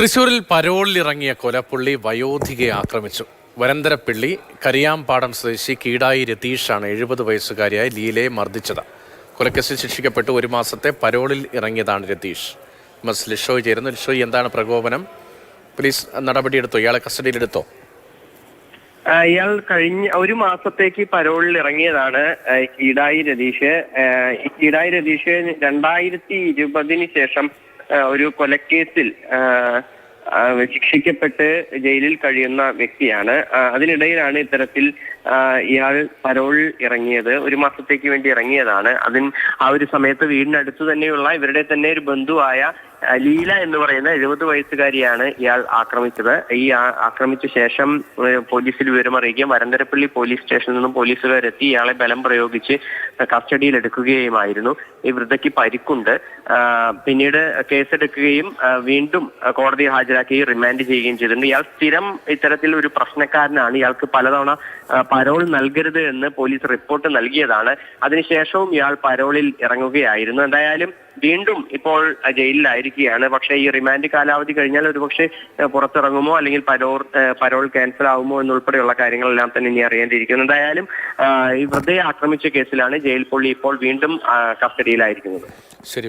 തൃശൂരിൽ പരോളിലിറങ്ങിയ കൊലപ്പുള്ളി വയോധികയെ ആക്രമിച്ചു. വരന്തരപ്പിള്ളി കരിയാമ്പാടം സ്വദേശി കീടായി രതീഷാണ് 70 വയസ്സുകാരിയായ ലീലയെ മർദ്ദിച്ചത്. കൊലക്കേസിൽ ശിക്ഷിക്കപ്പെട്ട് 1 മാസത്തെ പരോളിൽ ഇറങ്ങിയതാണ് രതീഷ്. എസ് ലിഷോയ് ചേരുന്നു. ലിഷോയ്, എന്താണ് പ്രകോപനം? പോലീസ് നടപടിയെടുത്തോ? ഇയാളെ കസ്റ്റഡിയിലെടുത്തോ? ഇയാൾ കഴിഞ്ഞ 1 മാസത്തേക്ക് പരോളിൽ ഇറങ്ങിയതാണ് കീടായി രതീഷ്. ഈ കീടായി രതീഷ് 2020 ശേഷം ഒരു കൊലക്കേസിൽ ശിക്ഷിക്കപ്പെട്ട് ജയിലിൽ കഴിയുന്ന വ്യക്തിയാണ്. അതിനിടയിലാണ് ഇത്തരത്തിൽ ഇയാൾ പരോളിൽ ഇറങ്ങിയത്. 1 മാസത്തേക്ക് വേണ്ടി ഇറങ്ങിയതാണ്. ആ ഒരു സമയത്ത് വീടിനടുത്ത് തന്നെയുള്ള ഇവരുടെ തന്നെ ഒരു ബന്ധുവായ ലീല എന്ന് പറയുന്ന 70 വയസ്സുകാരിയാണ് ഇയാൾ ആക്രമിച്ചത്. ആക്രമിച്ച ശേഷം പോലീസിൽ വിവരമറിയിക്കുകയും വരന്തരപ്പള്ളി പോലീസ് സ്റ്റേഷനിൽ നിന്നും പോലീസുകാരെത്തി ഇയാളെ ബലം പ്രയോഗിച്ച് കസ്റ്റഡിയിൽ എടുക്കുകയുമായിരുന്നു. ഈ വൃദ്ധയ്ക്ക് പരിക്കുണ്ട്. പിന്നീട് കേസെടുക്കുകയും വീണ്ടും കോടതിയിൽ ഹാജരാക്കി റിമാൻഡ് ചെയ്യുകയും ചെയ്തിട്ടുണ്ട്. ഇയാൾ സ്ഥിരം ഇത്തരത്തിൽ ഒരു പ്രശ്നക്കാരനാണ്. ഇയാൾക്ക് പലതവണ പരോൾ നൽകരുത് എന്ന് പോലീസ് റിപ്പോർട്ട് നൽകിയതാണ്. അതിനുശേഷവും ഇയാൾ പരോളിൽ ഇറങ്ങുകയായിരുന്നു. എന്തായാലും വീണ്ടും ഇപ്പോൾ ജയിലിലായിരിക്കുകയാണ്. പക്ഷേ ഈ റിമാൻഡ് കാലാവധി കഴിഞ്ഞാൽ ഒരുപക്ഷെ പുറത്തിറങ്ങുമോ അല്ലെങ്കിൽ പരോൾ ക്യാൻസൽ ആവുമോ എന്നുൾപ്പെടെയുള്ള കാര്യങ്ങളെല്ലാം തന്നെ ഇനി അറിയേണ്ടിയിരിക്കുന്നു. എന്തായാലും ഈ വൃദ്ധയെ ആക്രമിച്ച കേസിലാണ് ജയിൽ പുള്ളി ഇപ്പോൾ വീണ്ടും കസ്റ്റഡിയിലായിരിക്കുന്നത്. ശരി.